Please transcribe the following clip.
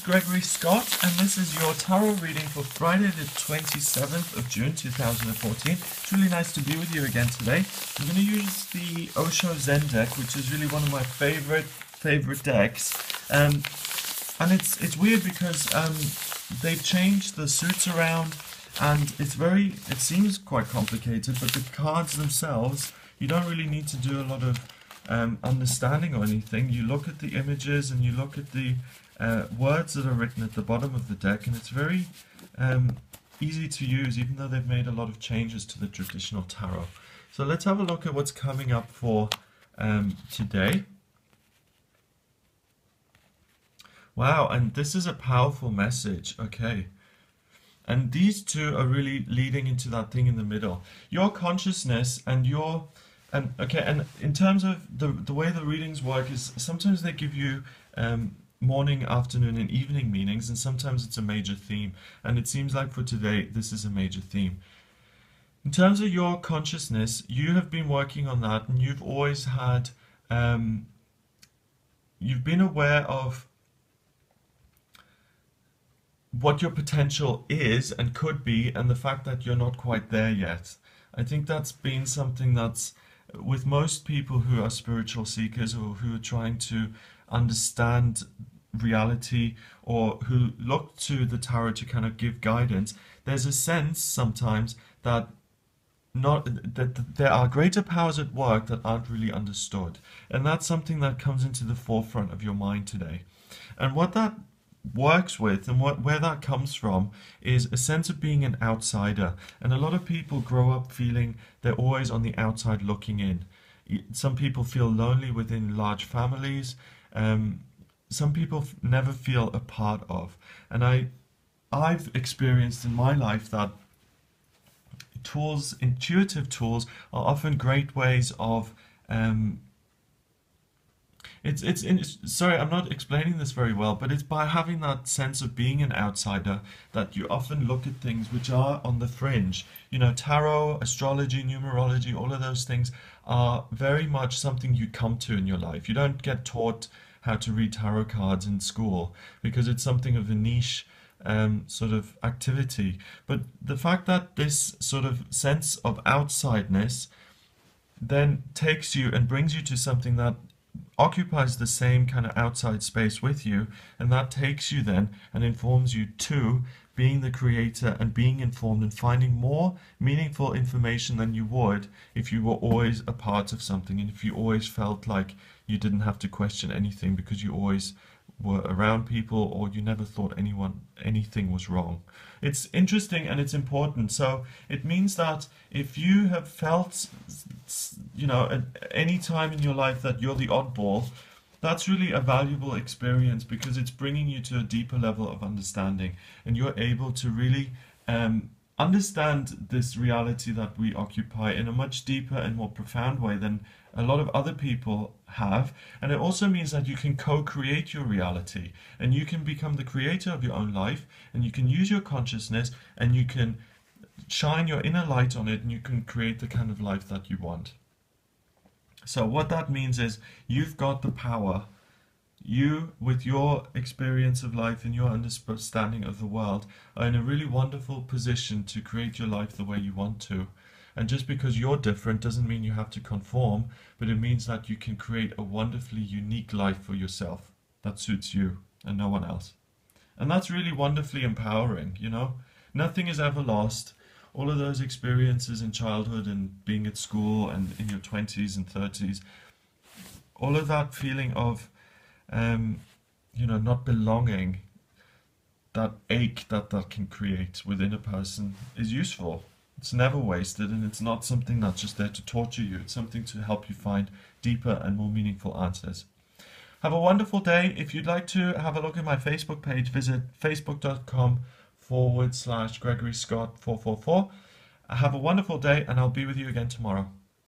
Gregory Scott, and this is your tarot reading for Friday the 27th of June 2014. It's really nice to be with you again today. I'm going to use the Osho Zen deck, which is really one of my favorite decks. And it's weird because they've changed the suits around, and it seems quite complicated, but the cards themselves, you don't really need to do a lot of understanding or anything. You look at the images and you look at the words that are written at the bottom of the deck, and it's very easy to use, even though they've made a lot of changes to the traditional tarot. So let's have a look at what's coming up for today. Wow, and this is a powerful message. Okay. And these two are really leading into that thing in the middle. Your consciousness and your... And in terms of the way the readings work is sometimes they give you morning, afternoon, and evening meanings, and sometimes it's a major theme. And it seems like for today, this is a major theme. In terms of your consciousness, you have been working on that, and you've always had... you've been aware of what your potential is and could be, and the fact that you're not quite there yet. I think that's been something that's, with most people who are spiritual seekers or who are trying to understand reality or who look to the tarot to kind of give guidance, there's a sense sometimes that there are greater powers at work that aren't really understood. And that's something that comes into the forefront of your mind today. And what that works with and where that comes from is a sense of being an outsider. And a lot of people grow up feeling they're always on the outside looking in. Some people feel lonely within large families. Some people never feel a part of. And I've experienced in my life that tools, intuitive tools, are often great ways of sorry, I'm not explaining this very well, but it's by having that sense of being an outsider that you often look at things which are on the fringe. You know, tarot, astrology, numerology, all of those things are very much something you come to in your life. You don't get taught how to read tarot cards in school because it's something of a niche sort of activity. But the fact that this sort of sense of outsideness then takes you and brings you to something that occupies the same kind of outside space with you, and that takes you then and informs you to being the creator and being informed and finding more meaningful information than you would if you were always a part of something, and if you always felt like you didn't have to question anything because you always were around people, or you never thought anything was wrong. It's interesting and it's important. So it means that if you have felt, you know, at any time in your life that you're the oddball, that's really a valuable experience because it's bringing you to a deeper level of understanding, and you're able to really understand this reality that we occupy in a much deeper and more profound way than a lot of other people have. And it also means that you can co-create your reality, and you can become the creator of your own life, and you can use your consciousness and you can shine your inner light on it, and you can create the kind of life that you want. So what that means is you've got the power. You, with your experience of life and your understanding of the world, are in a really wonderful position to create your life the way you want to. And just because you're different doesn't mean you have to conform, but it means that you can create a wonderfully unique life for yourself that suits you and no one else. And that's really wonderfully empowering, you know? Nothing is ever lost. All of those experiences in childhood and being at school and in your 20s and 30s, all of that feeling of you know, not belonging, that ache that can create within a person is useful. It's never wasted, and it's not something that's just there to torture you. It's something to help you find deeper and more meaningful answers. Have a wonderful day. If you'd like to have a look at my Facebook page, visit facebook.com/Gregory Scott 444. Have a wonderful day, and I'll be with you again tomorrow.